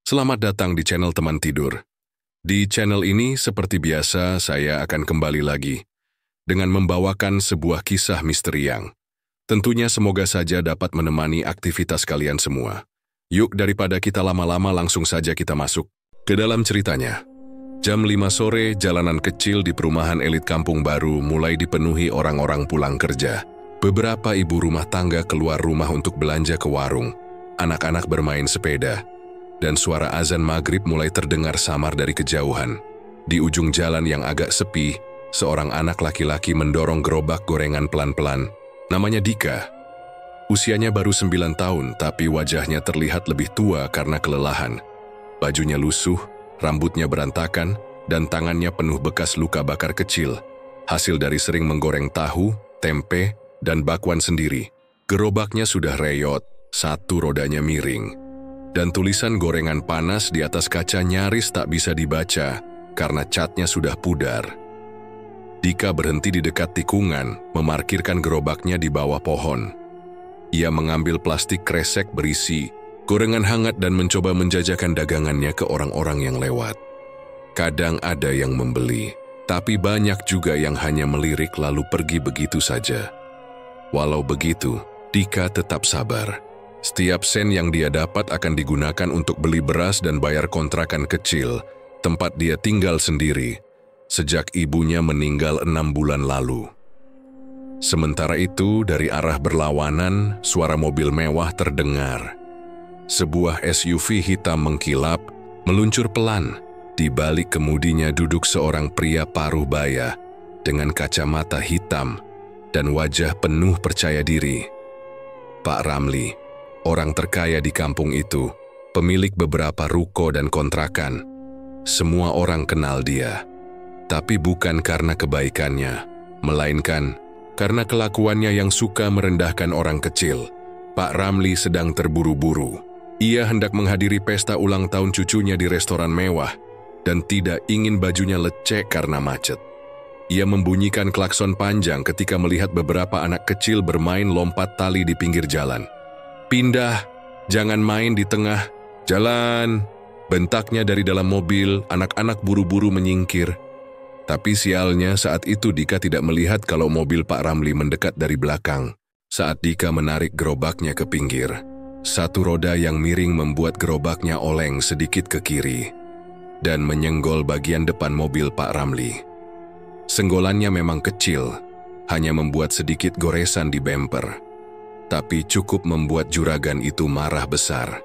Selamat datang di channel Teman Tidur. Di channel ini, seperti biasa, saya akan kembali lagi dengan membawakan sebuah kisah misteri yang tentunya semoga saja dapat menemani aktivitas kalian semua. Yuk, daripada kita lama-lama, langsung saja kita masuk ke dalam ceritanya. Jam 5 sore, jalanan kecil di perumahan elit Kampung Baru mulai dipenuhi orang-orang pulang kerja. Beberapa ibu rumah tangga keluar rumah untuk belanja ke warung. Anak-anak bermain sepeda. Dan suara azan maghrib mulai terdengar samar dari kejauhan. Di ujung jalan yang agak sepi, seorang anak laki-laki mendorong gerobak gorengan pelan-pelan. Namanya Dika. Usianya baru 9 tahun, tapi wajahnya terlihat lebih tua karena kelelahan. Bajunya lusuh, rambutnya berantakan, dan tangannya penuh bekas luka bakar kecil. Hasil dari sering menggoreng tahu, tempe, dan bakwan sendiri. Gerobaknya sudah reyot, satu rodanya miring. Dan tulisan gorengan panas di atas kaca nyaris tak bisa dibaca karena catnya sudah pudar. Dika berhenti di dekat tikungan, memarkirkan gerobaknya di bawah pohon. Ia mengambil plastik kresek berisi gorengan hangat dan mencoba menjajakan dagangannya ke orang-orang yang lewat. Kadang ada yang membeli, tapi banyak juga yang hanya melirik lalu pergi begitu saja. Walau begitu, Dika tetap sabar. Setiap sen yang dia dapat akan digunakan untuk beli beras dan bayar kontrakan kecil, tempat dia tinggal sendiri, sejak ibunya meninggal 6 bulan lalu. Sementara itu, dari arah berlawanan, suara mobil mewah terdengar. Sebuah SUV hitam mengkilap, meluncur pelan. Di balik kemudinya duduk seorang pria paruh baya, dengan kacamata hitam, dan wajah penuh percaya diri. Pak Ramli, orang terkaya di kampung itu, pemilik beberapa ruko dan kontrakan. Semua orang kenal dia, tapi bukan karena kebaikannya, melainkan karena kelakuannya yang suka merendahkan orang kecil. Pak Ramli sedang terburu-buru. Ia hendak menghadiri pesta ulang tahun cucunya di restoran mewah, dan tidak ingin bajunya lecek karena macet. Ia membunyikan klakson panjang ketika melihat beberapa anak kecil bermain lompat tali di pinggir jalan. "Pindah, jangan main di tengah jalan!" bentaknya dari dalam mobil. Anak-anak buru-buru menyingkir. Tapi sialnya saat itu Dika tidak melihat kalau mobil Pak Ramli mendekat dari belakang. Saat Dika menarik gerobaknya ke pinggir, satu roda yang miring membuat gerobaknya oleng sedikit ke kiri dan menyenggol bagian depan mobil Pak Ramli. Senggolannya memang kecil, hanya membuat sedikit goresan di bemper, tapi cukup membuat juragan itu marah besar.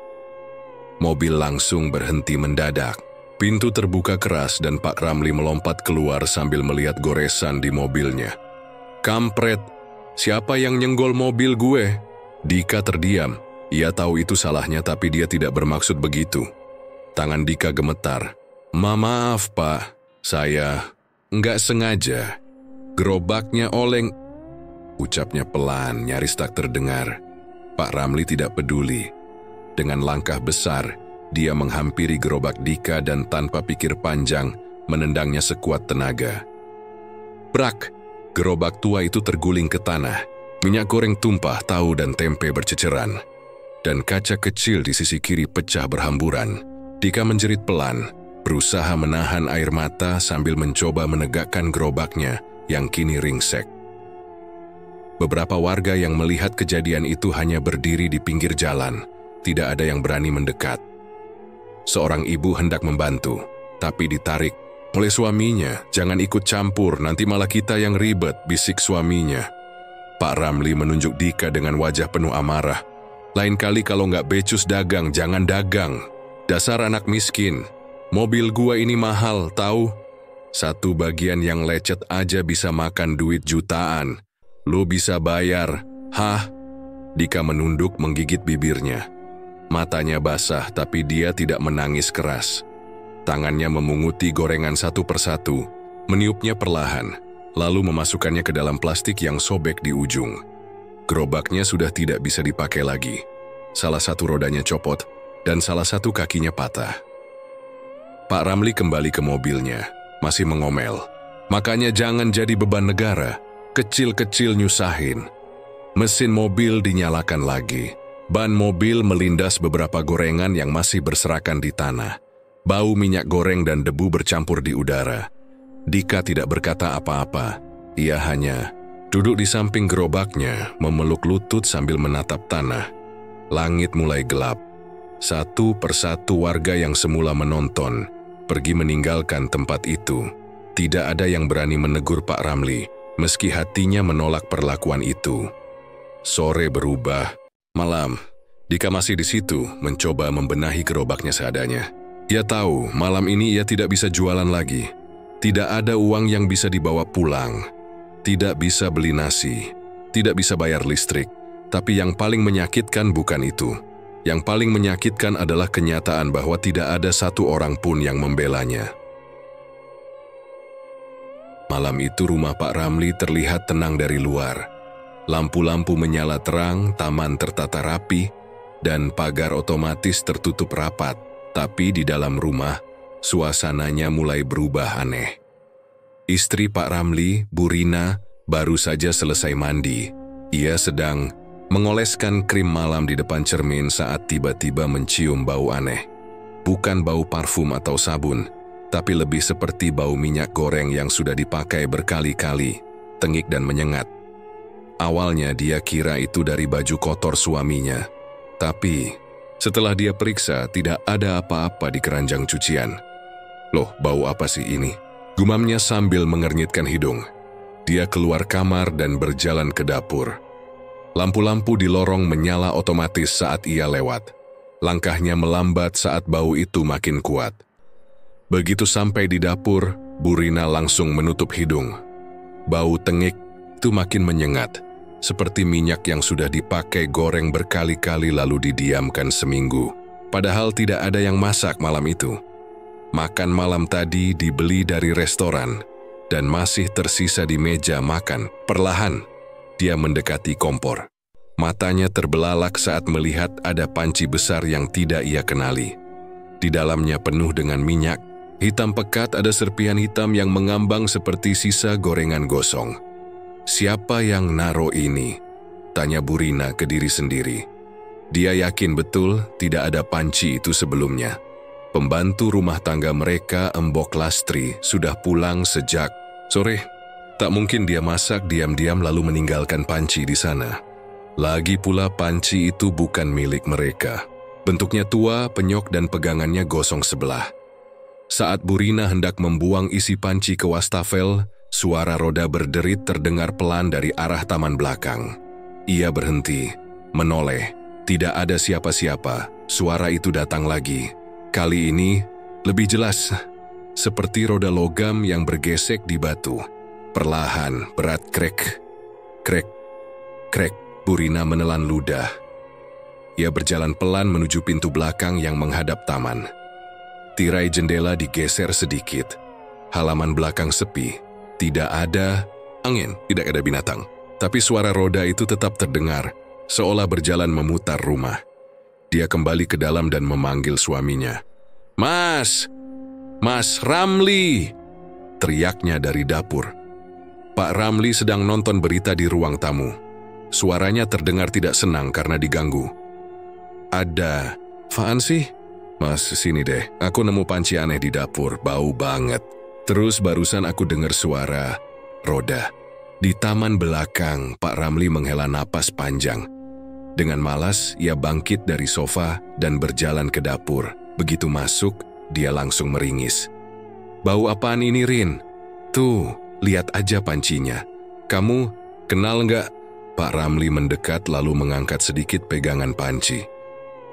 Mobil langsung berhenti mendadak. Pintu terbuka keras dan Pak Ramli melompat keluar sambil melihat goresan di mobilnya. "Kampret, siapa yang nyenggol mobil gue?" Dika terdiam. Ia tahu itu salahnya, tapi dia tidak bermaksud begitu. Tangan Dika gemetar. Maaf Pak, saya nggak sengaja. Gerobaknya oleng." Ucapnya pelan, nyaris tak terdengar. Pak Ramli tidak peduli. Dengan langkah besar, dia menghampiri gerobak Dika dan tanpa pikir panjang, menendangnya sekuat tenaga. Brak! Gerobak tua itu terguling ke tanah. Minyak goreng tumpah, tahu dan tempe berceceran. Dan kaca kecil di sisi kiri pecah berhamburan. Dika menjerit pelan, berusaha menahan air mata sambil mencoba menegakkan gerobaknya yang kini ringsek. Beberapa warga yang melihat kejadian itu hanya berdiri di pinggir jalan. Tidak ada yang berani mendekat. Seorang ibu hendak membantu, tapi ditarik oleh suaminya. "Jangan ikut campur, nanti malah kita yang ribet," bisik suaminya. Pak Ramli menunjuk Dika dengan wajah penuh amarah. "Lain kali kalau nggak becus dagang, jangan dagang. Dasar anak miskin. Mobil gua ini mahal, tahu? Satu bagian yang lecet aja bisa makan duit jutaan. Lu bisa bayar, hah?" Dika menunduk menggigit bibirnya. Matanya basah, tapi dia tidak menangis keras. Tangannya memunguti gorengan satu persatu, meniupnya perlahan, lalu memasukkannya ke dalam plastik yang sobek di ujung. Gerobaknya sudah tidak bisa dipakai lagi. Salah satu rodanya copot, dan salah satu kakinya patah. Pak Ramli kembali ke mobilnya, masih mengomel. "Makanya jangan jadi beban negara, kecil-kecil nyusahin." Mesin mobil dinyalakan lagi. Ban mobil melindas beberapa gorengan yang masih berserakan di tanah. Bau minyak goreng dan debu bercampur di udara. Dika tidak berkata apa-apa. Ia hanya duduk di samping gerobaknya, memeluk lutut sambil menatap tanah. Langit mulai gelap. Satu persatu warga yang semula menonton pergi meninggalkan tempat itu. Tidak ada yang berani menegur Pak Ramli, meski hatinya menolak perlakuan itu. Sore berubah. Malam, Dika masih di situ, mencoba membenahi gerobaknya seadanya. Ia tahu malam ini ia tidak bisa jualan lagi. Tidak ada uang yang bisa dibawa pulang. Tidak bisa beli nasi. Tidak bisa bayar listrik. Tapi yang paling menyakitkan bukan itu. Yang paling menyakitkan adalah kenyataan bahwa tidak ada satu orang pun yang membelanya. Malam itu rumah Pak Ramli terlihat tenang dari luar. Lampu-lampu menyala terang, taman tertata rapi, dan pagar otomatis tertutup rapat. Tapi di dalam rumah, suasananya mulai berubah aneh. Istri Pak Ramli, Bu Rina, baru saja selesai mandi. Ia sedang mengoleskan krim malam di depan cermin saat tiba-tiba mencium bau aneh. Bukan bau parfum atau sabun, tapi lebih seperti bau minyak goreng yang sudah dipakai berkali-kali, tengik dan menyengat. Awalnya dia kira itu dari baju kotor suaminya, tapi setelah dia periksa tidak ada apa-apa di keranjang cucian. Loh, bau apa sih ini? Gumamnya sambil mengernyitkan hidung. Dia keluar kamar dan berjalan ke dapur. Lampu-lampu di lorong menyala otomatis saat ia lewat. Langkahnya melambat saat bau itu makin kuat. Begitu sampai di dapur, Bu Rina langsung menutup hidung. Bau tengik itu makin menyengat, seperti minyak yang sudah dipakai goreng berkali-kali lalu didiamkan seminggu. Padahal tidak ada yang masak malam itu. Makan malam tadi dibeli dari restoran, dan masih tersisa di meja makan. Perlahan, dia mendekati kompor. Matanya terbelalak saat melihat ada panci besar yang tidak ia kenali. Di dalamnya penuh dengan minyak. Hitam pekat, ada serpihan hitam yang mengambang seperti sisa gorengan gosong. Siapa yang naro ini? Tanya Bu Rina ke diri sendiri. Dia yakin betul tidak ada panci itu sebelumnya. Pembantu rumah tangga mereka, Embok Lastri, sudah pulang sejak sore. Tak mungkin dia masak diam-diam lalu meninggalkan panci di sana. Lagi pula panci itu bukan milik mereka. Bentuknya tua, penyok dan pegangannya gosong sebelah. Saat Bu Rina hendak membuang isi panci ke wastafel, suara roda berderit terdengar pelan dari arah taman belakang. Ia berhenti, menoleh. Tidak ada siapa-siapa. Suara itu datang lagi. Kali ini lebih jelas, seperti roda logam yang bergesek di batu. Perlahan, berat krek, krek, krek. Bu Rina menelan ludah. Ia berjalan pelan menuju pintu belakang yang menghadap taman. Tirai jendela digeser sedikit. Halaman belakang sepi. Tidak ada angin, tidak ada binatang. Tapi suara roda itu tetap terdengar, seolah berjalan memutar rumah. Dia kembali ke dalam dan memanggil suaminya. "Mas! Mas Ramli!" teriaknya dari dapur. Pak Ramli sedang nonton berita di ruang tamu. Suaranya terdengar tidak senang karena diganggu. "Ada apaan sih?" "Mas, sini deh. Aku nemu panci aneh di dapur, bau banget. Terus barusan aku dengar suara roda." Di taman belakang, Pak Ramli menghela napas panjang. Dengan malas, ia bangkit dari sofa dan berjalan ke dapur. Begitu masuk, dia langsung meringis. "Bau apaan ini, Rin?" "Tuh, lihat aja pancinya. Kamu kenal nggak?" Pak Ramli mendekat lalu mengangkat sedikit pegangan panci.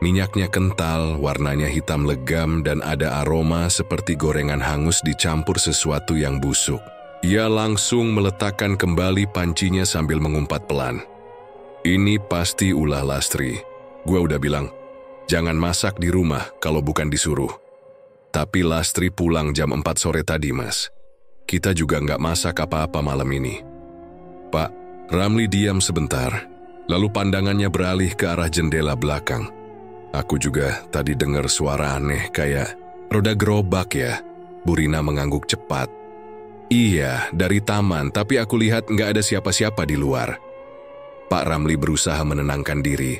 Minyaknya kental, warnanya hitam legam dan ada aroma seperti gorengan hangus dicampur sesuatu yang busuk. Ia langsung meletakkan kembali pancinya sambil mengumpat pelan. "Ini pasti ulah Lastri. Gua udah bilang, jangan masak di rumah kalau bukan disuruh. Tapi Lastri pulang jam 4 sore tadi, Mas. Kita juga nggak masak apa-apa malam ini." Pak Ramli diam sebentar, lalu pandangannya beralih ke arah jendela belakang. "Aku juga tadi dengar suara aneh kayak roda gerobak ya." Bu Rina mengangguk cepat. "Iya, dari taman, tapi aku lihat nggak ada siapa-siapa di luar." Pak Ramli berusaha menenangkan diri.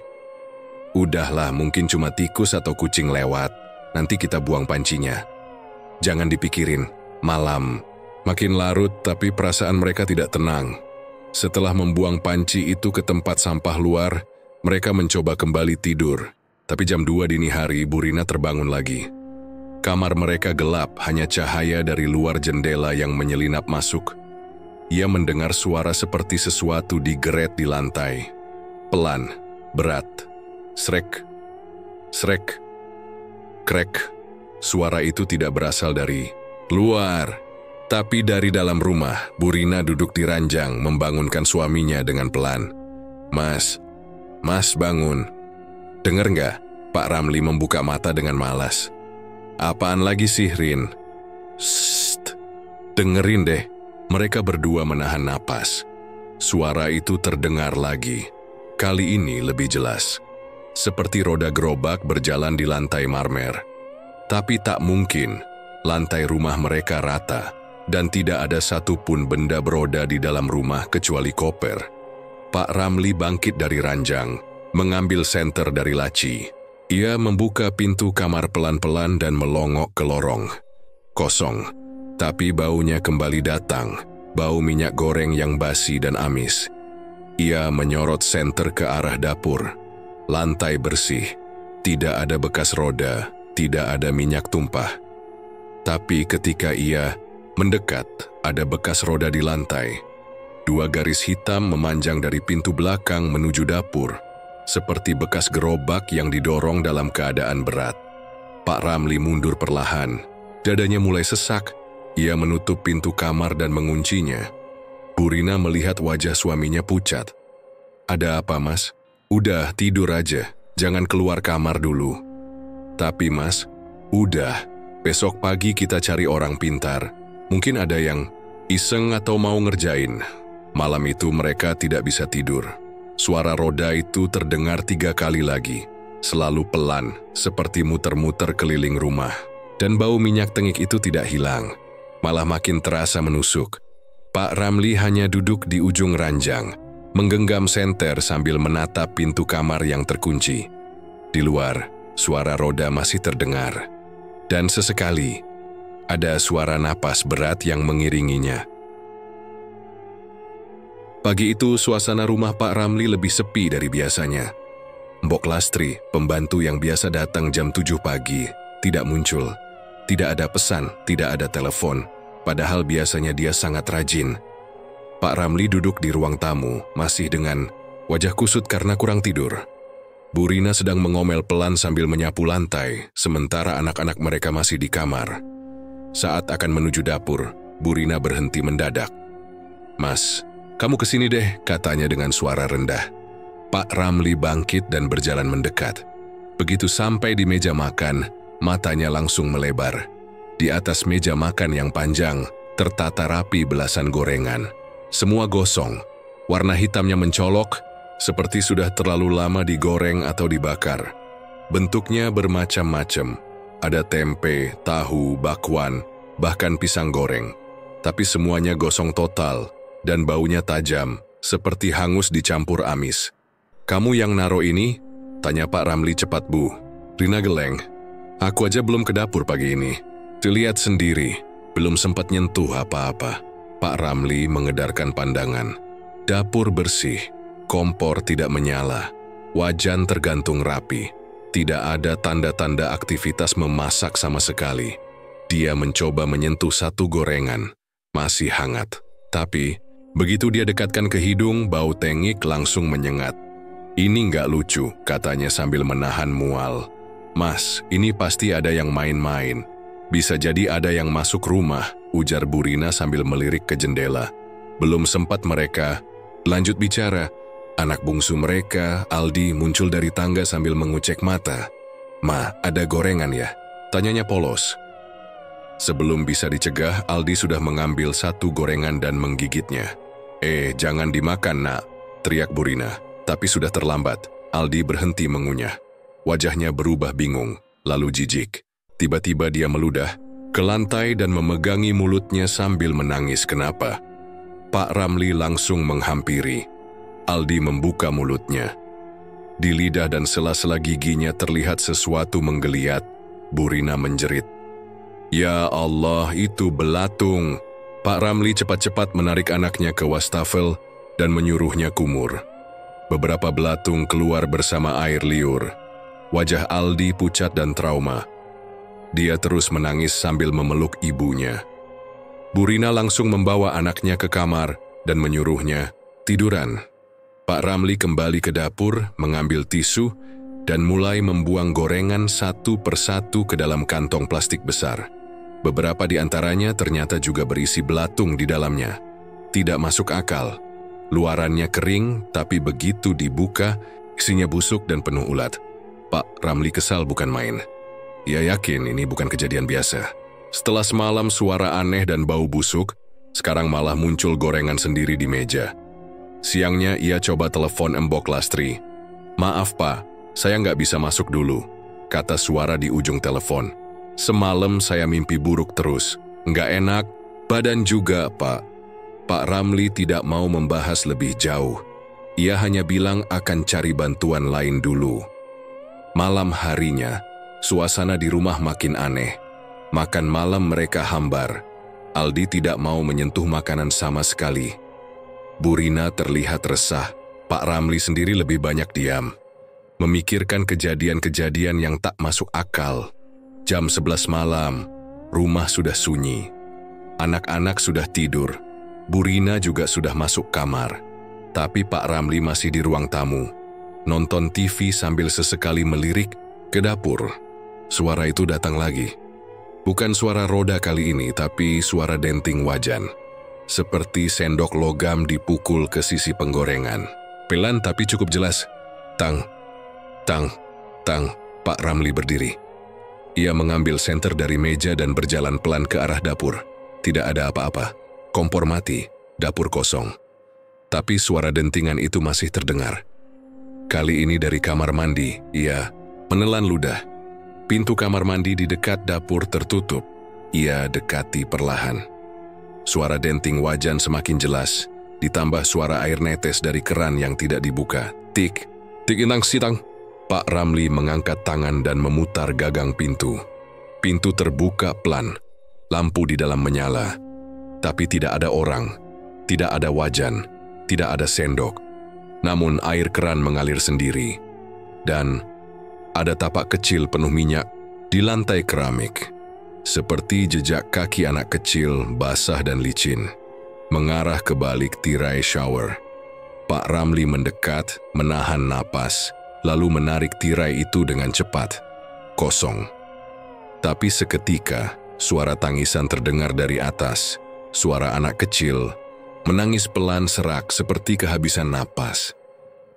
Udahlah, mungkin cuma tikus atau kucing lewat. Nanti kita buang pancinya. Jangan dipikirin, malam. Makin larut tapi perasaan mereka tidak tenang. Setelah membuang panci itu ke tempat sampah luar, mereka mencoba kembali tidur. Tapi jam 2 dini hari, Bu Rina terbangun lagi. Kamar mereka gelap, hanya cahaya dari luar jendela yang menyelinap masuk. Ia mendengar suara seperti sesuatu digeret di lantai. Pelan, berat. Srek, srek, krek. Suara itu tidak berasal dari luar, tapi dari dalam rumah. Bu Rina duduk di ranjang membangunkan suaminya dengan pelan. Mas bangun. Dengar nggak? Pak Ramli membuka mata dengan malas. Apaan lagi sih, Rin? Sst, dengerin deh. Mereka berdua menahan napas. Suara itu terdengar lagi. Kali ini lebih jelas. Seperti roda gerobak berjalan di lantai marmer. Tapi tak mungkin, lantai rumah mereka rata, dan tidak ada satupun benda beroda di dalam rumah kecuali koper. Pak Ramli bangkit dari ranjang, mengambil senter dari laci. Ia membuka pintu kamar pelan-pelan dan melongok ke lorong. Kosong, tapi baunya kembali datang, bau minyak goreng yang basi dan amis. Ia menyorot senter ke arah dapur. Lantai bersih, tidak ada bekas roda, tidak ada minyak tumpah. Tapi ketika ia mendekat, ada bekas roda di lantai. 2 garis hitam memanjang dari pintu belakang menuju dapur, seperti bekas gerobak yang didorong dalam keadaan berat. Pak Ramli mundur perlahan, dadanya mulai sesak. Ia menutup pintu kamar dan menguncinya. Bu Rina melihat wajah suaminya pucat. Ada apa, Mas? Udah, tidur aja, jangan keluar kamar dulu. Tapi Mas, udah, besok pagi kita cari orang pintar. Mungkin ada yang iseng atau mau ngerjain. Malam itu mereka tidak bisa tidur. Suara roda itu terdengar 3 kali lagi, selalu pelan, seperti muter-muter keliling rumah. Dan bau minyak tengik itu tidak hilang, malah makin terasa menusuk. Pak Ramli hanya duduk di ujung ranjang, menggenggam senter sambil menatap pintu kamar yang terkunci. Di luar, suara roda masih terdengar. Dan sesekali, ada suara napas berat yang mengiringinya. Pagi itu, suasana rumah Pak Ramli lebih sepi dari biasanya. Mbok Lastri, pembantu yang biasa datang jam 7 pagi, tidak muncul. Tidak ada pesan, tidak ada telepon, padahal biasanya dia sangat rajin. Pak Ramli duduk di ruang tamu, masih dengan wajah kusut karena kurang tidur. Bu Rina sedang mengomel pelan sambil menyapu lantai, sementara anak-anak mereka masih di kamar. Saat akan menuju dapur, Bu Rina berhenti mendadak. Mas, kamu kesini deh, katanya dengan suara rendah. Pak Ramli bangkit dan berjalan mendekat. Begitu sampai di meja makan, matanya langsung melebar. Di atas meja makan yang panjang, tertata rapi belasan gorengan. Semua gosong, warna hitamnya mencolok, seperti sudah terlalu lama digoreng atau dibakar. Bentuknya bermacam-macam, ada tempe, tahu, bakwan, bahkan pisang goreng. Tapi semuanya gosong total, dan baunya tajam, seperti hangus dicampur amis. Kamu yang naro ini? Tanya Pak Ramli cepat. Bu Rina geleng. Aku aja belum ke dapur pagi ini. Dilihat sendiri, belum sempat nyentuh apa-apa. Pak Ramli mengedarkan pandangan. Dapur bersih, kompor tidak menyala, wajan tergantung rapi. Tidak ada tanda-tanda aktivitas memasak sama sekali. Dia mencoba menyentuh satu gorengan, masih hangat. Tapi, begitu dia dekatkan ke hidung, bau tengik langsung menyengat. Ini nggak lucu, katanya sambil menahan mual. Mas, ini pasti ada yang main-main. Bisa jadi ada yang masuk rumah, ujar Bu Rina sambil melirik ke jendela. Belum sempat mereka lanjut bicara, anak bungsu mereka, Aldi, muncul dari tangga sambil mengucek mata. Ma, ada gorengan ya? Tanyanya polos. Sebelum bisa dicegah, Aldi sudah mengambil satu gorengan dan menggigitnya. Jangan dimakan, nak, teriak Bu Rina. Tapi sudah terlambat, Aldi berhenti mengunyah. Wajahnya berubah bingung, lalu jijik. Tiba-tiba dia meludah ke lantai dan memegangi mulutnya sambil menangis. Kenapa? Pak Ramli langsung menghampiri. Aldi membuka mulutnya. Di lidah dan sela-sela giginya terlihat sesuatu menggeliat. Bu Rina menjerit. Ya Allah, itu belatung. Pak Ramli cepat-cepat menarik anaknya ke wastafel dan menyuruhnya kumur. Beberapa belatung keluar bersama air liur. Wajah Aldi pucat dan trauma. Dia terus menangis sambil memeluk ibunya. Bu Rina langsung membawa anaknya ke kamar dan menyuruhnya tiduran. Pak Ramli kembali ke dapur, mengambil tisu, dan mulai membuang gorengan satu persatu ke dalam kantong plastik besar. Beberapa di antaranya ternyata juga berisi belatung di dalamnya. Tidak masuk akal. Luarannya kering, tapi begitu dibuka, isinya busuk dan penuh ulat. Pak Ramli kesal bukan main. Ia yakin ini bukan kejadian biasa. Setelah semalam suara aneh dan bau busuk, sekarang malah muncul gorengan sendiri di meja. Siangnya ia coba telepon Embok Lastri. Maaf Pak, saya nggak bisa masuk dulu, kata suara di ujung telepon. Semalam saya mimpi buruk terus. Nggak enak, badan juga Pak. Pak Ramli tidak mau membahas lebih jauh. Ia hanya bilang akan cari bantuan lain dulu. Malam harinya, suasana di rumah makin aneh. Makan malam mereka hambar. Aldi tidak mau menyentuh makanan sama sekali. Bu Rina terlihat resah. Pak Ramli sendiri lebih banyak diam. Memikirkan kejadian-kejadian yang tak masuk akal. Jam 11 malam, rumah sudah sunyi. Anak-anak sudah tidur. Bu Rina juga sudah masuk kamar. Tapi Pak Ramli masih di ruang tamu. Nonton TV sambil sesekali melirik ke dapur. Suara itu datang lagi. Bukan suara roda kali ini, tapi suara denting wajan. Seperti sendok logam dipukul ke sisi penggorengan. Pelan tapi cukup jelas. Tang, tang, tang. Pak Ramli berdiri. Ia mengambil senter dari meja dan berjalan pelan ke arah dapur. Tidak ada apa-apa. Kompor mati, dapur kosong. Tapi suara dentingan itu masih terdengar. Kali ini dari kamar mandi. Ia menelan ludah. Pintu kamar mandi di dekat dapur tertutup. Ia dekati perlahan. Suara denting wajan semakin jelas, ditambah suara air netes dari keran yang tidak dibuka. Tik, tik inang sitang. Pak Ramli mengangkat tangan dan memutar gagang pintu. Pintu terbuka pelan, lampu di dalam menyala. Tapi tidak ada orang, tidak ada wajan, tidak ada sendok. Namun air keran mengalir sendiri. Dan ada tapak kecil penuh minyak di lantai keramik. Seperti jejak kaki anak kecil basah dan licin, mengarah ke balik tirai shower. Pak Ramli mendekat, menahan napas, lalu menarik tirai itu dengan cepat. Kosong. Tapi seketika, suara tangisan terdengar dari atas. Suara anak kecil, menangis pelan serak seperti kehabisan napas.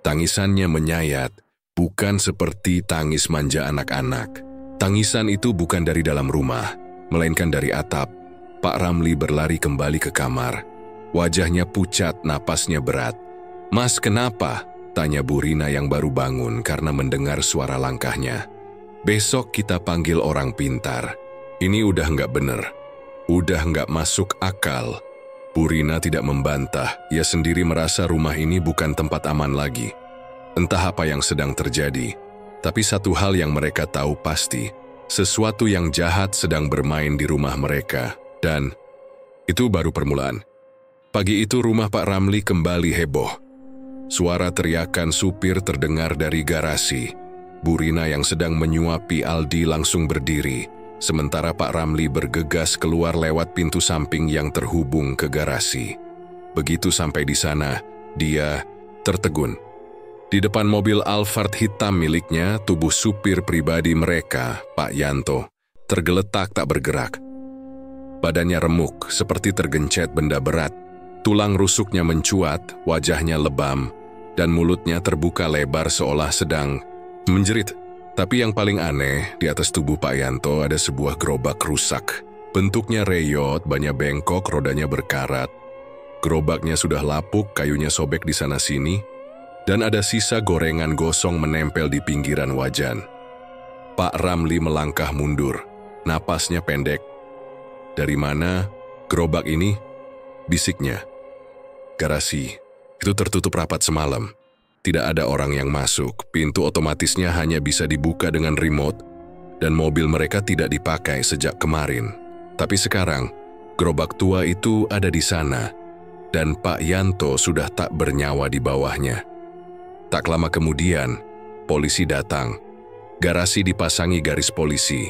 Tangisannya menyayat, bukan seperti tangis manja anak-anak. Tangisan itu bukan dari dalam rumah, melainkan dari atap. Pak Ramli berlari kembali ke kamar. Wajahnya pucat, napasnya berat. Mas, kenapa? Tanya Bu Rina yang baru bangun karena mendengar suara langkahnya. Besok kita panggil orang pintar. Ini udah nggak bener. Udah nggak masuk akal. Bu Rina tidak membantah. Ia sendiri merasa rumah ini bukan tempat aman lagi. Entah apa yang sedang terjadi. Tapi satu hal yang mereka tahu pasti, sesuatu yang jahat sedang bermain di rumah mereka. Dan itu baru permulaan. Pagi itu rumah Pak Ramli kembali heboh. Suara teriakan supir terdengar dari garasi. Bu Rina yang sedang menyuapi Aldi langsung berdiri, sementara Pak Ramli bergegas keluar lewat pintu samping yang terhubung ke garasi. Begitu sampai di sana, dia tertegun. Di depan mobil Alphard hitam miliknya, tubuh supir pribadi mereka, Pak Yanto, tergeletak tak bergerak. Badannya remuk, seperti tergencet benda berat. Tulang rusuknya mencuat, wajahnya lebam, dan mulutnya terbuka lebar seolah sedang menjerit. Tapi yang paling aneh, di atas tubuh Pak Yanto ada sebuah gerobak rusak. Bentuknya reyot, bannya bengkok, rodanya berkarat. Gerobaknya sudah lapuk, kayunya sobek di sana-sini. Dan ada sisa gorengan gosong menempel di pinggiran wajan. Pak Ramli melangkah mundur, napasnya pendek. Dari mana gerobak ini? Bisiknya. Garasi, itu tertutup rapat semalam. Tidak ada orang yang masuk, pintu otomatisnya hanya bisa dibuka dengan remote, dan mobil mereka tidak dipakai sejak kemarin. Tapi sekarang, gerobak tua itu ada di sana, dan Pak Yanto sudah tak bernyawa di bawahnya. Tak lama kemudian, polisi datang. Garasi dipasangi garis polisi.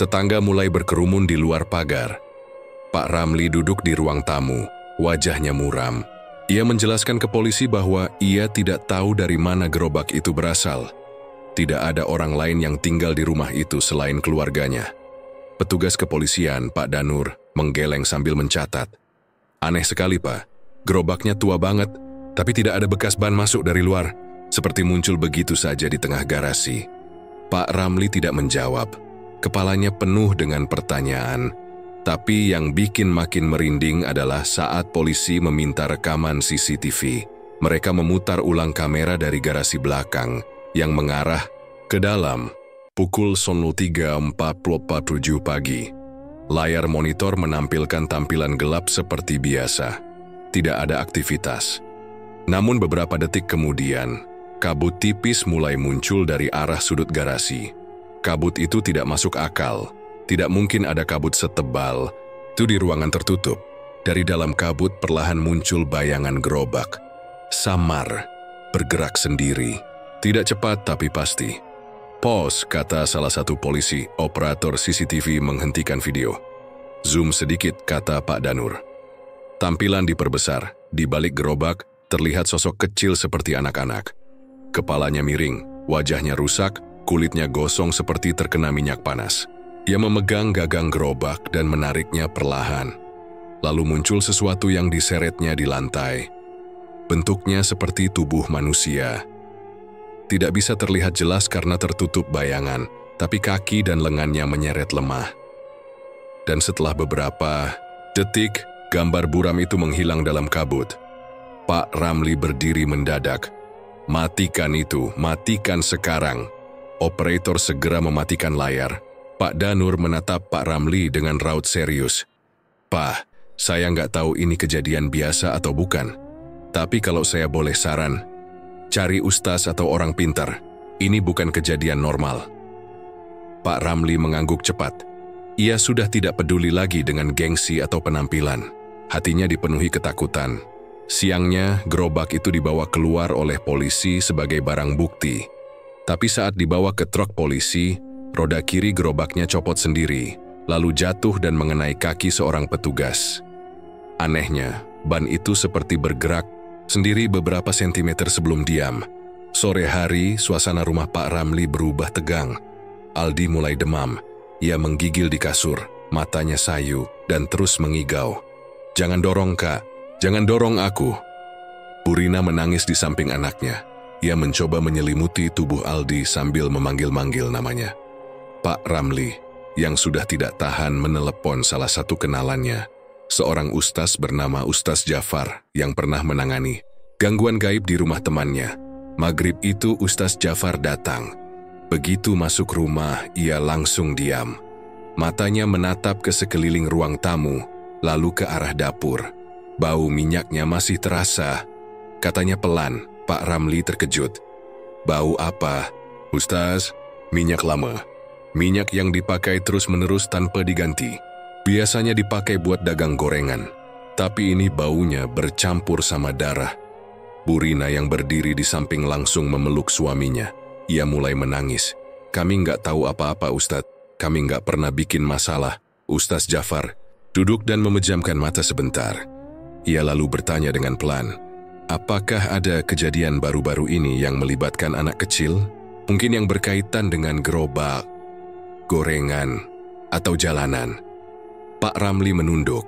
Tetangga mulai berkerumun di luar pagar. Pak Ramli duduk di ruang tamu, wajahnya muram. Ia menjelaskan ke polisi bahwa ia tidak tahu dari mana gerobak itu berasal. Tidak ada orang lain yang tinggal di rumah itu selain keluarganya. Petugas kepolisian, Pak Danur, menggeleng sambil mencatat. Aneh sekali, Pak. Gerobaknya tua banget, tapi tidak ada bekas ban masuk dari luar. Seperti muncul begitu saja di tengah garasi. Pak Ramli tidak menjawab. Kepalanya penuh dengan pertanyaan. Tapi yang bikin makin merinding adalah saat polisi meminta rekaman CCTV. Mereka memutar ulang kamera dari garasi belakang yang mengarah ke dalam. Pukul 03.47 pagi. Layar monitor menampilkan tampilan gelap seperti biasa. Tidak ada aktivitas. Namun beberapa detik kemudian, kabut tipis mulai muncul dari arah sudut garasi. Kabut itu tidak masuk akal. Tidak mungkin ada kabut setebal itu di ruangan tertutup. Dari dalam kabut perlahan muncul bayangan gerobak. Samar, bergerak sendiri. Tidak cepat tapi pasti. Pause, kata salah satu polisi, operator CCTV menghentikan video. Zoom sedikit, kata Pak Danur. Tampilan diperbesar. Di balik gerobak, terlihat sosok kecil seperti anak-anak. Kepalanya miring, wajahnya rusak, kulitnya gosong seperti terkena minyak panas. Ia memegang gagang gerobak dan menariknya perlahan. Lalu muncul sesuatu yang diseretnya di lantai. Bentuknya seperti tubuh manusia. Tidak bisa terlihat jelas karena tertutup bayangan, tapi kaki dan lengannya menyeret lemah. Dan setelah beberapa detik, gambar buram itu menghilang dalam kabut. Pak Ramli berdiri mendadak. Matikan itu, matikan sekarang. Operator segera mematikan layar. Pak Danur menatap Pak Ramli dengan raut serius. Pak, saya nggak tahu ini kejadian biasa atau bukan. Tapi kalau saya boleh saran, cari ustaz atau orang pintar. Ini bukan kejadian normal. Pak Ramli mengangguk cepat. Ia sudah tidak peduli lagi dengan gengsi atau penampilan. Hatinya dipenuhi ketakutan. Siangnya, gerobak itu dibawa keluar oleh polisi sebagai barang bukti. Tapi saat dibawa ke truk polisi, roda kiri gerobaknya copot sendiri, lalu jatuh dan mengenai kaki seorang petugas. Anehnya, ban itu seperti bergerak sendiri beberapa sentimeter sebelum diam. Sore hari, suasana rumah Pak Ramli berubah tegang. Aldi mulai demam. Ia menggigil di kasur, matanya sayu, dan terus mengigau. Jangan dorong, Kak. Jangan dorong aku. Bu Rina menangis di samping anaknya. Ia mencoba menyelimuti tubuh Aldi sambil memanggil-manggil namanya. Pak Ramli, yang sudah tidak tahan menelepon salah satu kenalannya. Seorang ustaz bernama Ustaz Jafar yang pernah menangani gangguan gaib di rumah temannya. Maghrib itu Ustaz Jafar datang. Begitu masuk rumah, ia langsung diam. Matanya menatap ke sekeliling ruang tamu, lalu ke arah dapur. Bau minyaknya masih terasa. Katanya pelan. Pak Ramli terkejut. Bau apa? Ustaz, minyak lama. Minyak yang dipakai terus-menerus tanpa diganti. Biasanya dipakai buat dagang gorengan. Tapi ini baunya bercampur sama darah. Bu Rina yang berdiri di samping langsung memeluk suaminya. Ia mulai menangis. Kami nggak tahu apa-apa, Ustadz. Kami nggak pernah bikin masalah. Ustaz Jafar duduk dan memejamkan mata sebentar. Ia lalu bertanya dengan pelan. Apakah ada kejadian baru-baru ini yang melibatkan anak kecil? Mungkin yang berkaitan dengan gerobak, gorengan, atau jalanan? Pak Ramli menunduk.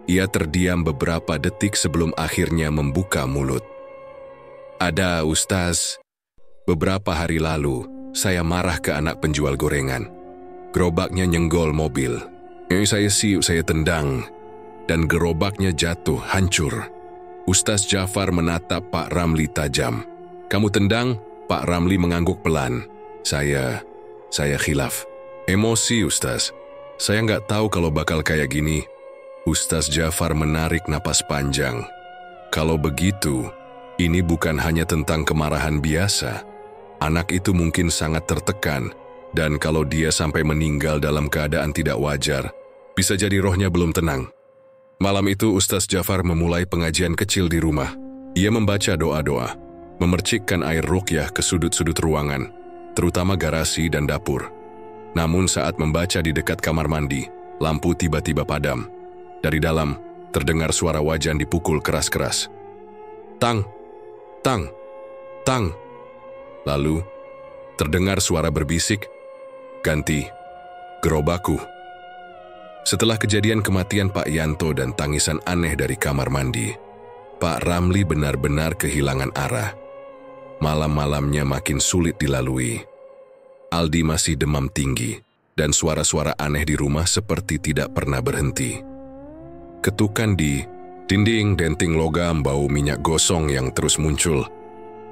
Ia terdiam beberapa detik sebelum akhirnya membuka mulut. Ada, Ustaz. Beberapa hari lalu, saya marah ke anak penjual gorengan. Gerobaknya nyenggol mobil. Saya tendang, dan gerobaknya jatuh, hancur. Ustaz Jafar menatap Pak Ramli tajam. Kamu tendang? Pak Ramli mengangguk pelan. Saya khilaf. Emosi, Ustaz. Saya nggak tahu kalau bakal kayak gini. Ustaz Jafar menarik napas panjang. Kalau begitu, Ini bukan hanya tentang kemarahan biasa. Anak itu mungkin sangat tertekan, dan kalau dia sampai meninggal dalam keadaan tidak wajar, bisa jadi rohnya belum tenang. Malam itu Ustaz Jafar memulai pengajian kecil di rumah. Ia membaca doa-doa, memercikkan air ruqyah ke sudut-sudut ruangan, terutama garasi dan dapur. Namun saat membaca di dekat kamar mandi, lampu tiba-tiba padam. Dari dalam, terdengar suara wajan dipukul keras-keras. Tang, tang, tang. Lalu, terdengar suara berbisik, ganti, gerobakku. Setelah kejadian kematian Pak Yanto dan tangisan aneh dari kamar mandi, Pak Ramli benar-benar kehilangan arah. Malam-malamnya makin sulit dilalui. Aldi masih demam tinggi, dan suara-suara aneh di rumah seperti tidak pernah berhenti. Ketukan di dinding, denting logam, bau minyak gosong yang terus muncul,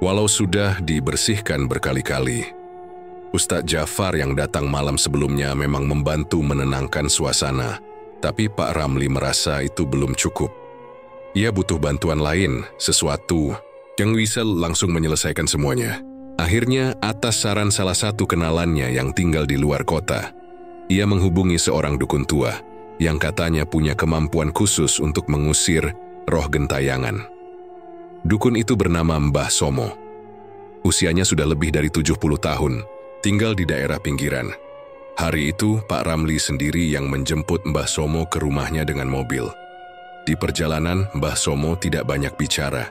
walau sudah dibersihkan berkali-kali. Ustadz Jafar yang datang malam sebelumnya memang membantu menenangkan suasana, tapi Pak Ramli merasa itu belum cukup. Ia butuh bantuan lain, sesuatu yang bisa langsung menyelesaikan semuanya. Akhirnya, atas saran salah satu kenalannya yang tinggal di luar kota, ia menghubungi seorang dukun tua yang katanya punya kemampuan khusus untuk mengusir roh gentayangan. Dukun itu bernama Mbah Somo. Usianya sudah lebih dari 70 tahun, tinggal di daerah pinggiran. Hari itu, Pak Ramli sendiri yang menjemput Mbah Somo ke rumahnya dengan mobil. Di perjalanan, Mbah Somo tidak banyak bicara.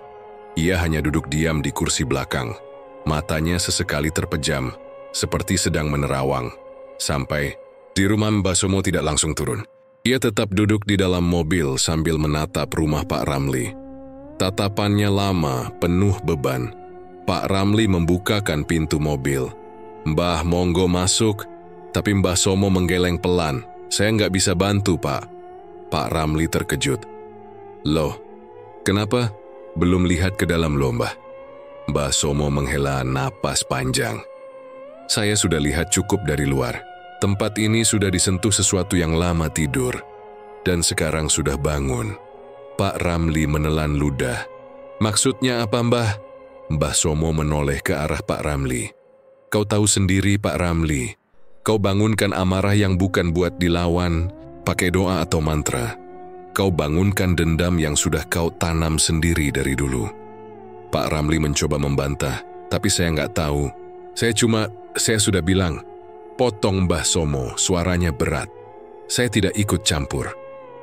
Ia hanya duduk diam di kursi belakang. Matanya sesekali terpejam, seperti sedang menerawang. Sampai di rumah Mbah Somo tidak langsung turun. Ia tetap duduk di dalam mobil sambil menatap rumah Pak Ramli. Tatapannya lama, penuh beban. Pak Ramli membukakan pintu mobil. Mbah, monggo masuk. Tapi Mbah Somo menggeleng pelan. Saya nggak bisa bantu, Pak. Pak Ramli terkejut. Loh, kenapa? Belum lihat ke dalam loh, Mbah. Mbah Somo menghela napas panjang. Saya sudah lihat cukup dari luar. Tempat ini sudah disentuh sesuatu yang lama tidur. Dan sekarang sudah bangun. Pak Ramli menelan ludah. Maksudnya apa, Mbah? Mbah Somo menoleh ke arah Pak Ramli. Kau tahu sendiri, Pak Ramli. Kau bangunkan amarah yang bukan buat dilawan, pakai doa atau mantra. Kau bangunkan dendam yang sudah kau tanam sendiri dari dulu. Pak Ramli mencoba membantah, tapi saya nggak tahu. Saya sudah bilang, potong Mbah Somo, suaranya berat. Saya tidak ikut campur.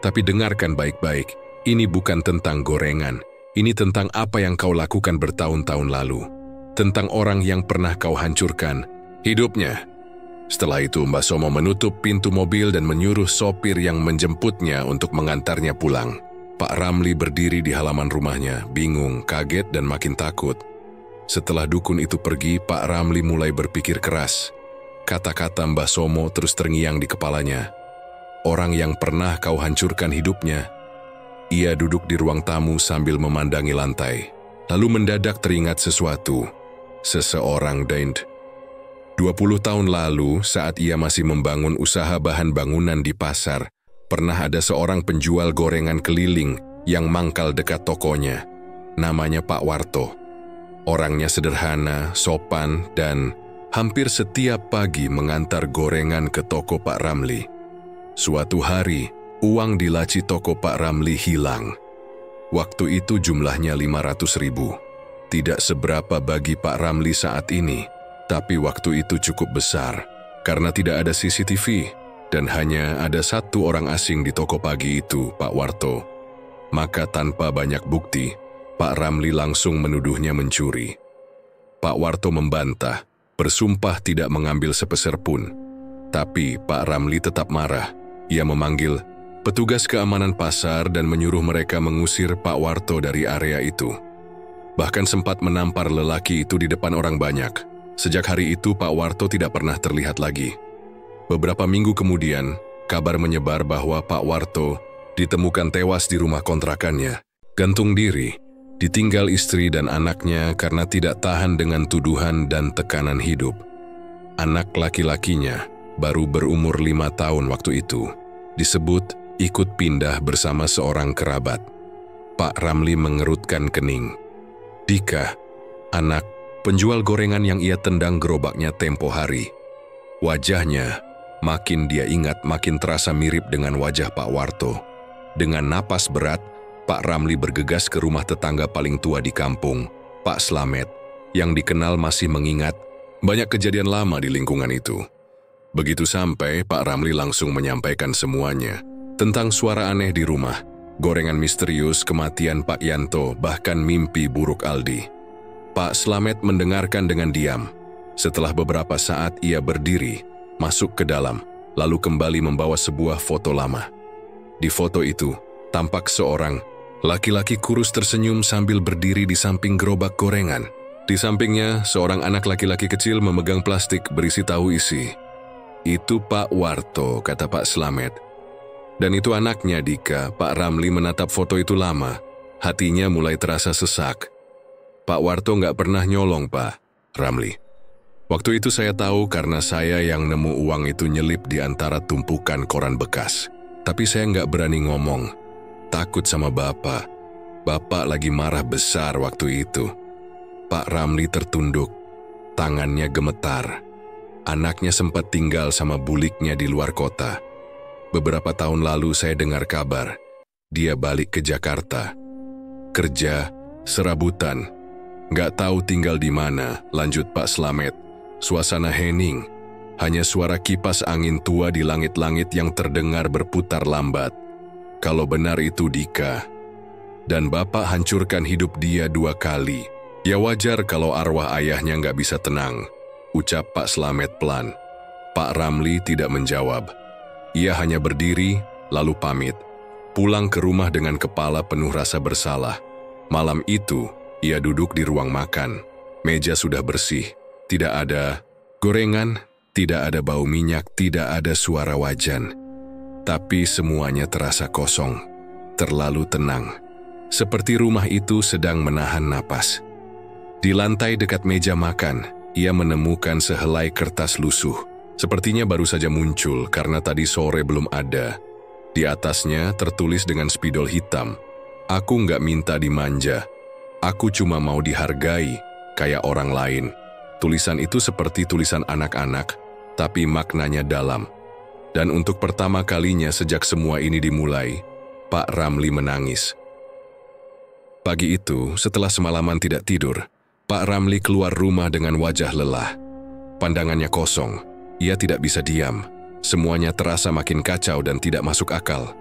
Tapi dengarkan baik-baik, ini bukan tentang gorengan. Ini tentang apa yang kau lakukan bertahun-tahun lalu. Tentang orang yang pernah kau hancurkan hidupnya. Setelah itu Mbah Somo menutup pintu mobil dan menyuruh sopir yang menjemputnya untuk mengantarnya pulang. Pak Ramli berdiri di halaman rumahnya, bingung, kaget dan makin takut. Setelah dukun itu pergi, Pak Ramli mulai berpikir keras. Kata-kata Mbah Somo terus terngiang di kepalanya. Orang yang pernah kau hancurkan hidupnya. Ia duduk di ruang tamu sambil memandangi lantai. Lalu mendadak teringat sesuatu. Seseorang 20 tahun lalu, saat ia masih membangun usaha bahan bangunan di pasar, pernah ada seorang penjual gorengan keliling yang mangkal dekat tokonya. Namanya Pak Warto. Orangnya sederhana, sopan, dan hampir setiap pagi mengantar gorengan ke toko Pak Ramli. Suatu hari, uang di laci toko Pak Ramli hilang. Waktu itu jumlahnya 500.000. Tidak seberapa bagi Pak Ramli saat ini. Tapi waktu itu cukup besar, karena tidak ada CCTV, dan hanya ada satu orang asing di toko pagi itu, Pak Warto. Maka tanpa banyak bukti, Pak Ramli langsung menuduhnya mencuri. Pak Warto membantah, bersumpah tidak mengambil sepeser pun. Tapi Pak Ramli tetap marah. Ia memanggil petugas keamanan pasar dan menyuruh mereka mengusir Pak Warto dari area itu. Bahkan sempat menampar lelaki itu di depan orang banyak. Sejak hari itu, Pak Warto tidak pernah terlihat lagi. Beberapa minggu kemudian, kabar menyebar bahwa Pak Warto ditemukan tewas di rumah kontrakannya, gantung diri, ditinggal istri dan anaknya karena tidak tahan dengan tuduhan dan tekanan hidup. Anak laki-lakinya baru berumur 5 tahun waktu itu, disebut ikut pindah bersama seorang kerabat. Pak Ramli mengerutkan kening. Dika, anak penjual gorengan yang ia tendang gerobaknya tempo hari. Wajahnya, makin dia ingat makin terasa mirip dengan wajah Pak Warto. Dengan napas berat, Pak Ramli bergegas ke rumah tetangga paling tua di kampung, Pak Slamet, yang dikenal masih mengingat banyak kejadian lama di lingkungan itu. Begitu sampai, Pak Ramli langsung menyampaikan semuanya tentang suara aneh di rumah, gorengan misterius, kematian Pak Yanto, bahkan mimpi buruk Aldi. Pak Slamet mendengarkan dengan diam. Setelah beberapa saat ia berdiri, masuk ke dalam, lalu kembali membawa sebuah foto lama. Di foto itu, tampak seorang laki-laki kurus tersenyum sambil berdiri di samping gerobak gorengan. Di sampingnya, seorang anak laki-laki kecil memegang plastik berisi tahu isi. Itu Pak Warto, kata Pak Slamet. Dan itu anaknya, Dika. Pak Ramli menatap foto itu lama. Hatinya mulai terasa sesak. Pak Warto nggak pernah nyolong, Pak Ramli. Waktu itu saya tahu karena saya yang nemu uang itu nyelip di antara tumpukan koran bekas. Tapi saya nggak berani ngomong. Takut sama Bapak. Bapak lagi marah besar waktu itu. Pak Ramli tertunduk. Tangannya gemetar. Anaknya sempat tinggal sama buliknya di luar kota. Beberapa tahun lalu saya dengar kabar. Dia balik ke Jakarta. Kerja, serabutan. Nggak tahu tinggal di mana, lanjut Pak Slamet. Suasana hening. Hanya suara kipas angin tua di langit-langit yang terdengar berputar lambat. Kalau benar itu Dika. Dan Bapak hancurkan hidup dia 2 kali. Ya wajar kalau arwah ayahnya nggak bisa tenang, ucap Pak Slamet pelan. Pak Ramli tidak menjawab. Ia hanya berdiri, lalu pamit. Pulang ke rumah dengan kepala penuh rasa bersalah. Malam itu, ia duduk di ruang makan. Meja sudah bersih. Tidak ada gorengan, tidak ada bau minyak, tidak ada suara wajan. Tapi semuanya terasa kosong, terlalu tenang. Seperti rumah itu sedang menahan napas. Di lantai dekat meja makan, ia menemukan sehelai kertas lusuh. Sepertinya baru saja muncul karena tadi sore belum ada. Di atasnya tertulis dengan spidol hitam, "Aku nggak minta dimanja. Aku cuma mau dihargai, kayak orang lain." Tulisan itu seperti tulisan anak-anak, tapi maknanya dalam. Dan untuk pertama kalinya sejak semua ini dimulai, Pak Ramli menangis. Pagi itu, setelah semalaman tidak tidur, Pak Ramli keluar rumah dengan wajah lelah. Pandangannya kosong, ia tidak bisa diam. Semuanya terasa makin kacau dan tidak masuk akal.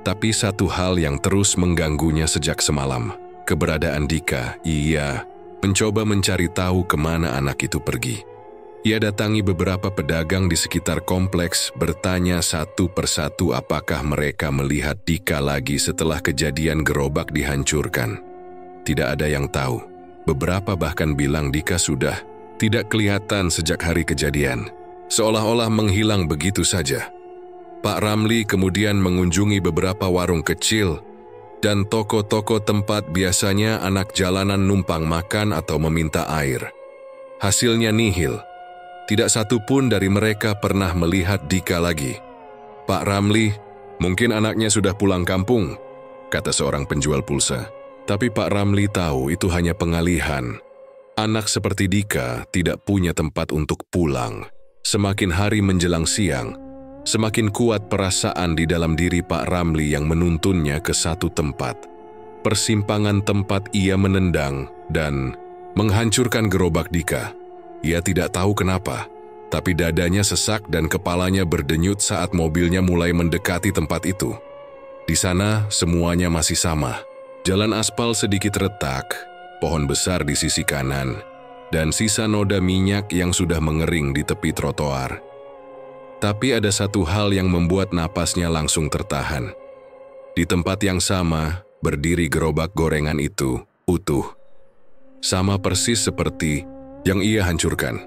Tapi satu hal yang terus mengganggunya sejak semalam, keberadaan Dika. Ia mencoba mencari tahu kemana anak itu pergi. Ia datangi beberapa pedagang di sekitar kompleks, bertanya satu persatu apakah mereka melihat Dika lagi setelah kejadian gerobak dihancurkan. Tidak ada yang tahu. Beberapa bahkan bilang Dika sudah tidak kelihatan sejak hari kejadian, seolah-olah menghilang begitu saja. Pak Ramli kemudian mengunjungi beberapa warung kecil dan toko-toko tempat biasanya anak jalanan numpang makan atau meminta air. Hasilnya nihil. Tidak satu pun dari mereka pernah melihat Dika lagi. "Pak Ramli, mungkin anaknya sudah pulang kampung," kata seorang penjual pulsa. Tapi Pak Ramli tahu itu hanya pengalihan. Anak seperti Dika tidak punya tempat untuk pulang. Semakin hari menjelang siang, semakin kuat perasaan di dalam diri Pak Ramli yang menuntunnya ke satu tempat. Persimpangan tempat ia menendang dan menghancurkan gerobak Dika. Ia tidak tahu kenapa, tapi dadanya sesak dan kepalanya berdenyut saat mobilnya mulai mendekati tempat itu. Di sana semuanya masih sama. Jalan aspal sedikit retak, pohon besar di sisi kanan, dan sisa noda minyak yang sudah mengering di tepi trotoar. Tapi ada satu hal yang membuat napasnya langsung tertahan. Di tempat yang sama, berdiri gerobak gorengan itu, utuh. Sama persis seperti yang ia hancurkan.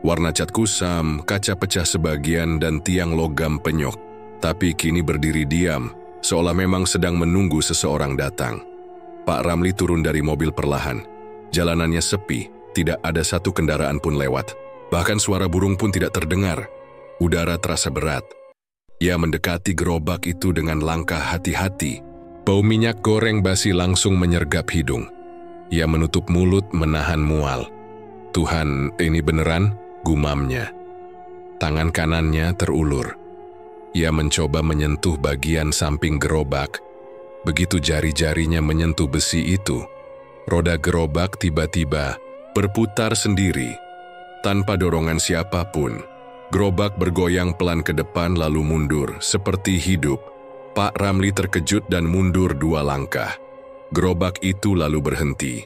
Warna cat kusam, kaca pecah sebagian, dan tiang logam penyok. Tapi kini berdiri diam, seolah memang sedang menunggu seseorang datang. Pak Ramli turun dari mobil perlahan. Jalanannya sepi, tidak ada satu kendaraan pun lewat. Bahkan suara burung pun tidak terdengar. Udara terasa berat. Ia mendekati gerobak itu dengan langkah hati-hati. Bau minyak goreng basi langsung menyergap hidung. Ia menutup mulut menahan mual. "Tuhan, ini beneran?" gumamnya. Tangan kanannya terulur. Ia mencoba menyentuh bagian samping gerobak. Begitu jari-jarinya menyentuh besi itu, roda gerobak tiba-tiba berputar sendiri. Tanpa dorongan siapapun, gerobak bergoyang pelan ke depan lalu mundur, seperti hidup. Pak Ramli terkejut dan mundur 2 langkah. Gerobak itu lalu berhenti.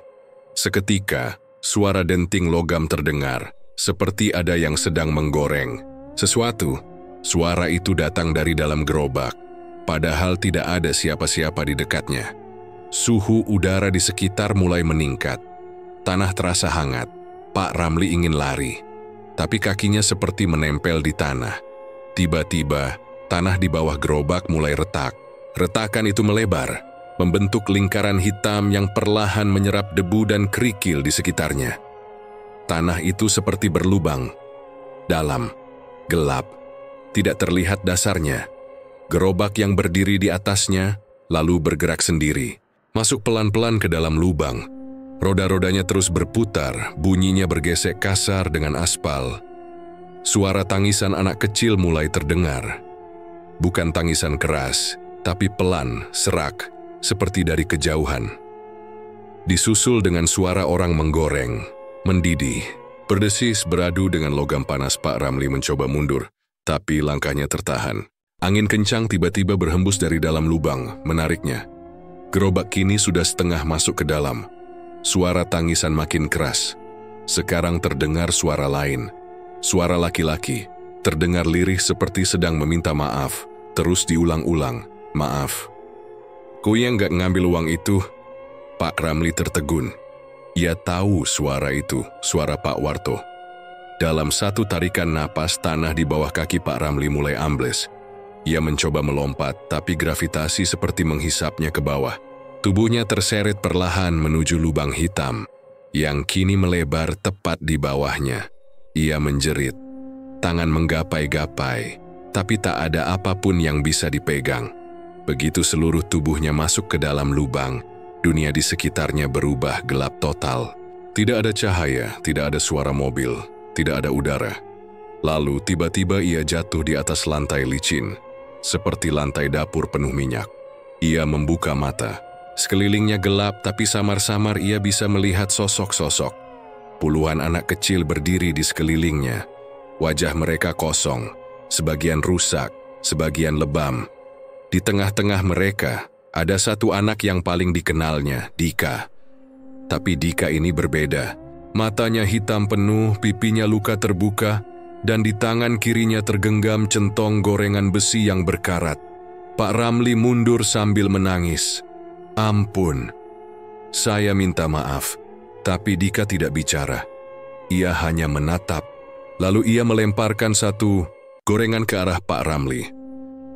Seketika, suara denting logam terdengar, seperti ada yang sedang menggoreng sesuatu. Suara itu datang dari dalam gerobak, padahal tidak ada siapa-siapa di dekatnya. Suhu udara di sekitar mulai meningkat. Tanah terasa hangat. Pak Ramli ingin lari, tapi kakinya seperti menempel di tanah. Tiba-tiba, tanah di bawah gerobak mulai retak. Retakan itu melebar, membentuk lingkaran hitam yang perlahan menyerap debu dan kerikil di sekitarnya. Tanah itu seperti berlubang, dalam, gelap, tidak terlihat dasarnya. Gerobak yang berdiri di atasnya lalu bergerak sendiri, masuk pelan-pelan ke dalam lubang. Roda-rodanya terus berputar, bunyinya bergesek kasar dengan aspal. Suara tangisan anak kecil mulai terdengar. Bukan tangisan keras, tapi pelan, serak, seperti dari kejauhan. Disusul dengan suara orang menggoreng, mendidih, berdesis beradu dengan logam panas. Pak Ramli mencoba mundur, tapi langkahnya tertahan. Angin kencang tiba-tiba berhembus dari dalam lubang, menariknya. Gerobak kini sudah setengah masuk ke dalam. Suara tangisan makin keras. Sekarang terdengar suara lain. Suara laki-laki, terdengar lirih seperti sedang meminta maaf, terus diulang-ulang, "Maaf. Kau yang nggak ngambil uang itu?" Pak Ramli tertegun. Ia tahu suara itu, suara Pak Warto. Dalam satu tarikan napas, tanah di bawah kaki Pak Ramli mulai ambles. Ia mencoba melompat, tapi gravitasi seperti menghisapnya ke bawah. Tubuhnya terseret perlahan menuju lubang hitam, yang kini melebar tepat di bawahnya. Ia menjerit. Tangan menggapai-gapai, tapi tak ada apapun yang bisa dipegang. Begitu seluruh tubuhnya masuk ke dalam lubang, dunia di sekitarnya berubah gelap total. Tidak ada cahaya, tidak ada suara mobil, tidak ada udara. Lalu tiba-tiba ia jatuh di atas lantai licin, seperti lantai dapur penuh minyak. Ia membuka mata. Sekelilingnya gelap, tapi samar-samar ia bisa melihat sosok-sosok. Puluhan anak kecil berdiri di sekelilingnya. Wajah mereka kosong, sebagian rusak, sebagian lebam. Di tengah-tengah mereka, ada satu anak yang paling dikenalnya, Dika. Tapi Dika ini berbeda. Matanya hitam penuh, pipinya luka terbuka, dan di tangan kirinya tergenggam centong gorengan besi yang berkarat. Pak Ramli mundur sambil menangis. "Ampun, saya minta maaf." Tapi Dika tidak bicara. Ia hanya menatap. Lalu ia melemparkan satu gorengan ke arah Pak Ramli.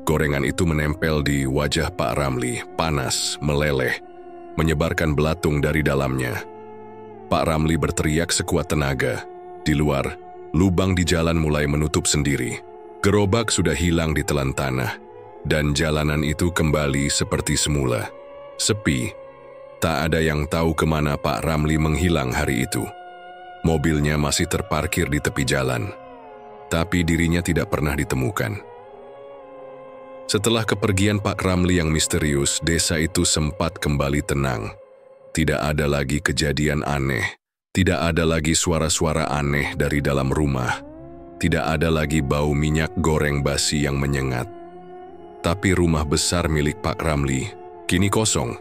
Gorengan itu menempel di wajah Pak Ramli, panas, meleleh, menyebarkan belatung dari dalamnya. Pak Ramli berteriak sekuat tenaga. Di luar, lubang di jalan mulai menutup sendiri. Gerobak sudah hilang di telan tanah, dan jalanan itu kembali seperti semula. Sepi, tak ada yang tahu kemana Pak Ramli menghilang hari itu. Mobilnya masih terparkir di tepi jalan, tapi dirinya tidak pernah ditemukan. Setelah kepergian Pak Ramli yang misterius, desa itu sempat kembali tenang. Tidak ada lagi kejadian aneh, tidak ada lagi suara-suara aneh dari dalam rumah, tidak ada lagi bau minyak goreng basi yang menyengat. Tapi rumah besar milik Pak Ramli kini kosong.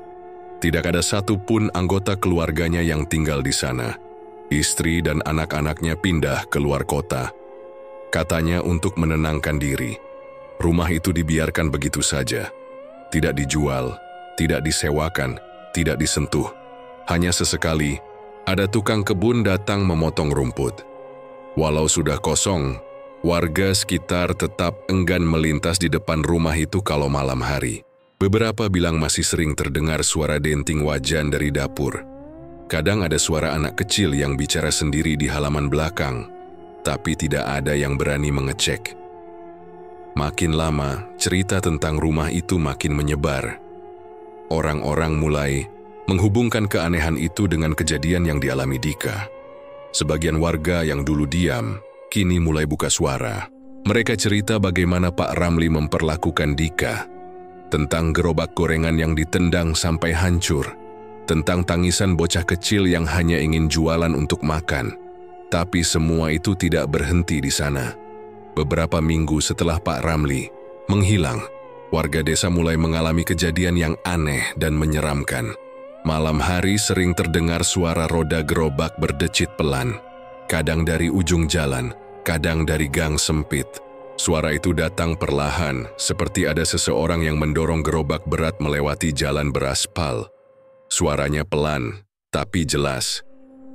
Tidak ada satupun anggota keluarganya yang tinggal di sana. Istri dan anak-anaknya pindah ke luar kota. Katanya untuk menenangkan diri. Rumah itu dibiarkan begitu saja. Tidak dijual, tidak disewakan, tidak disentuh. Hanya sesekali, ada tukang kebun datang memotong rumput. Walau sudah kosong, warga sekitar tetap enggan melintas di depan rumah itu kalau malam hari. Beberapa bilang masih sering terdengar suara denting wajan dari dapur. Kadang ada suara anak kecil yang bicara sendiri di halaman belakang, tapi tidak ada yang berani mengecek. Makin lama, cerita tentang rumah itu makin menyebar. Orang-orang mulai menghubungkan keanehan itu dengan kejadian yang dialami Dika. Sebagian warga yang dulu diam, kini mulai buka suara. Mereka cerita bagaimana Pak Ramli memperlakukan Dika, tentang gerobak gorengan yang ditendang sampai hancur, tentang tangisan bocah kecil yang hanya ingin jualan untuk makan. Tapi semua itu tidak berhenti di sana. Beberapa minggu setelah Pak Ramli menghilang, warga desa mulai mengalami kejadian yang aneh dan menyeramkan. Malam hari sering terdengar suara roda gerobak berdecit pelan, kadang dari ujung jalan, kadang dari gang sempit. Suara itu datang perlahan, seperti ada seseorang yang mendorong gerobak berat melewati jalan beraspal. Suaranya pelan, tapi jelas.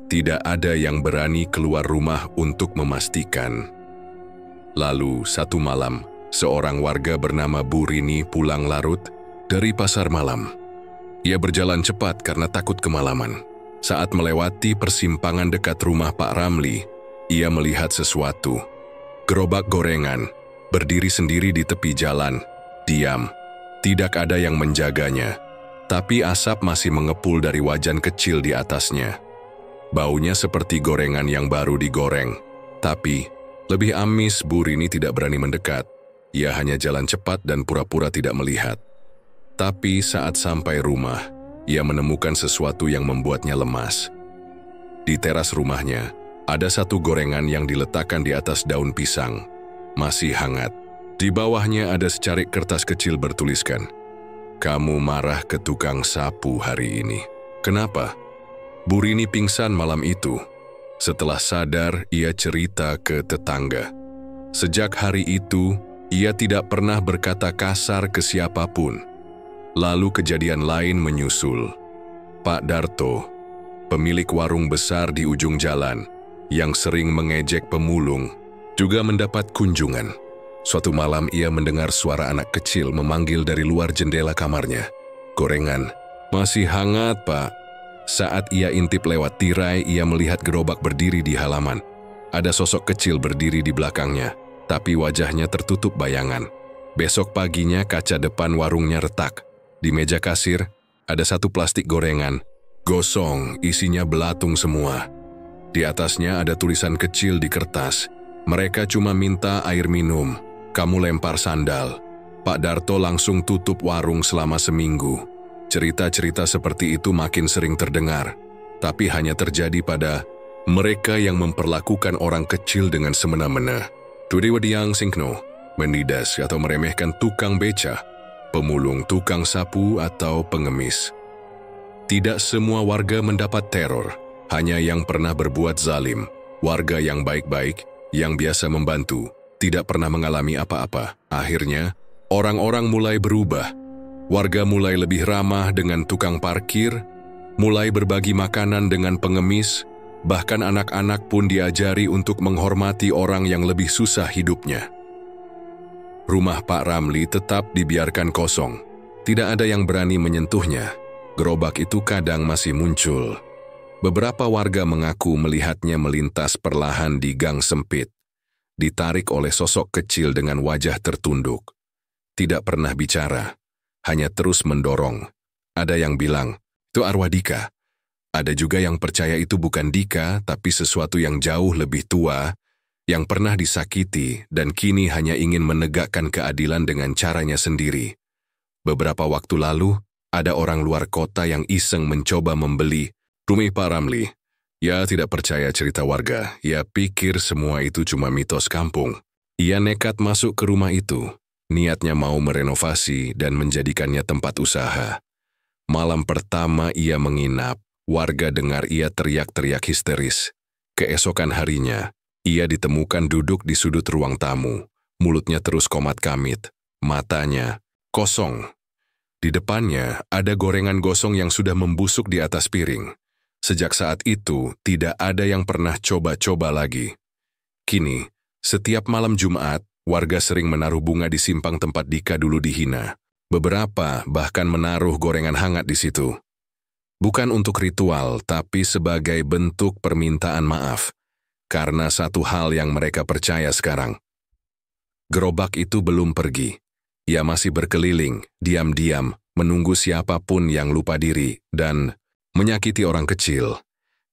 Tidak ada yang berani keluar rumah untuk memastikan. Lalu, satu malam, seorang warga bernama Bu Rini pulang larut dari pasar malam. Ia berjalan cepat karena takut kemalaman. Saat melewati persimpangan dekat rumah Pak Ramli, ia melihat sesuatu. Gerobak gorengan berdiri sendiri di tepi jalan, diam. Tidak ada yang menjaganya, tapi asap masih mengepul dari wajan kecil di atasnya. Baunya seperti gorengan yang baru digoreng, tapi lebih amis. Bu Rini tidak berani mendekat. Ia hanya jalan cepat dan pura-pura tidak melihat. Tapi saat sampai rumah, ia menemukan sesuatu yang membuatnya lemas. Di teras rumahnya, ada satu gorengan yang diletakkan di atas daun pisang, masih hangat. Di bawahnya ada secarik kertas kecil bertuliskan, "Kamu marah ke tukang sapu hari ini. Kenapa?" Bu Rini pingsan malam itu. Setelah sadar, ia cerita ke tetangga. Sejak hari itu, ia tidak pernah berkata kasar ke siapapun. Lalu kejadian lain menyusul. Pak Darto, pemilik warung besar di ujung jalan, yang sering mengejek pemulung, juga mendapat kunjungan. Suatu malam ia mendengar suara anak kecil memanggil dari luar jendela kamarnya. "Gorengan, masih hangat, Pak." Saat ia intip lewat tirai, ia melihat gerobak berdiri di halaman. Ada sosok kecil berdiri di belakangnya, tapi wajahnya tertutup bayangan. Besok paginya kaca depan warungnya retak. Di meja kasir, ada satu plastik gorengan, gosong, isinya belatung semua. Di atasnya ada tulisan kecil di kertas, "Mereka cuma minta air minum, kamu lempar sandal." Pak Darto langsung tutup warung selama seminggu. Cerita-cerita seperti itu makin sering terdengar, tapi hanya terjadi pada mereka yang memperlakukan orang kecil dengan semena-mena. Tudiwadiang singkno, menidas atau meremehkan tukang beca, pemulung, tukang sapu, atau pengemis. Tidak semua warga mendapat teror, hanya yang pernah berbuat zalim. Warga yang baik-baik, yang biasa membantu, tidak pernah mengalami apa-apa. Akhirnya, orang-orang mulai berubah. Warga mulai lebih ramah dengan tukang parkir, mulai berbagi makanan dengan pengemis, bahkan anak-anak pun diajari untuk menghormati orang yang lebih susah hidupnya. Rumah Pak Ramli tetap dibiarkan kosong. Tidak ada yang berani menyentuhnya. Gerobak itu kadang masih muncul. Beberapa warga mengaku melihatnya melintas perlahan di gang sempit, ditarik oleh sosok kecil dengan wajah tertunduk. Tidak pernah bicara, hanya terus mendorong. Ada yang bilang, "Itu arwah Dika." Ada juga yang percaya itu bukan Dika, tapi sesuatu yang jauh lebih tua, yang pernah disakiti dan kini hanya ingin menegakkan keadilan dengan caranya sendiri. Beberapa waktu lalu, ada orang luar kota yang iseng mencoba membeli rumah Pak Ramli. Ia tidak percaya cerita warga, ia pikir semua itu cuma mitos kampung. Ia nekat masuk ke rumah itu, niatnya mau merenovasi dan menjadikannya tempat usaha. Malam pertama ia menginap, warga dengar ia teriak-teriak histeris. Keesokan harinya, ia ditemukan duduk di sudut ruang tamu, mulutnya terus komat-kamit, matanya kosong. Di depannya ada gorengan gosong yang sudah membusuk di atas piring. Sejak saat itu, tidak ada yang pernah coba-coba lagi. Kini, setiap malam Jumat, warga sering menaruh bunga di simpang tempat Dika dulu dihina. Beberapa bahkan menaruh gorengan hangat di situ. Bukan untuk ritual, tapi sebagai bentuk permintaan maaf. Karena satu hal yang mereka percaya sekarang. Gerobak itu belum pergi. Ia masih berkeliling, diam-diam, menunggu siapapun yang lupa diri, dan menyakiti orang kecil,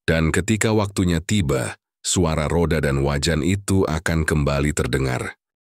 dan ketika waktunya tiba, suara roda dan wajan itu akan kembali terdengar.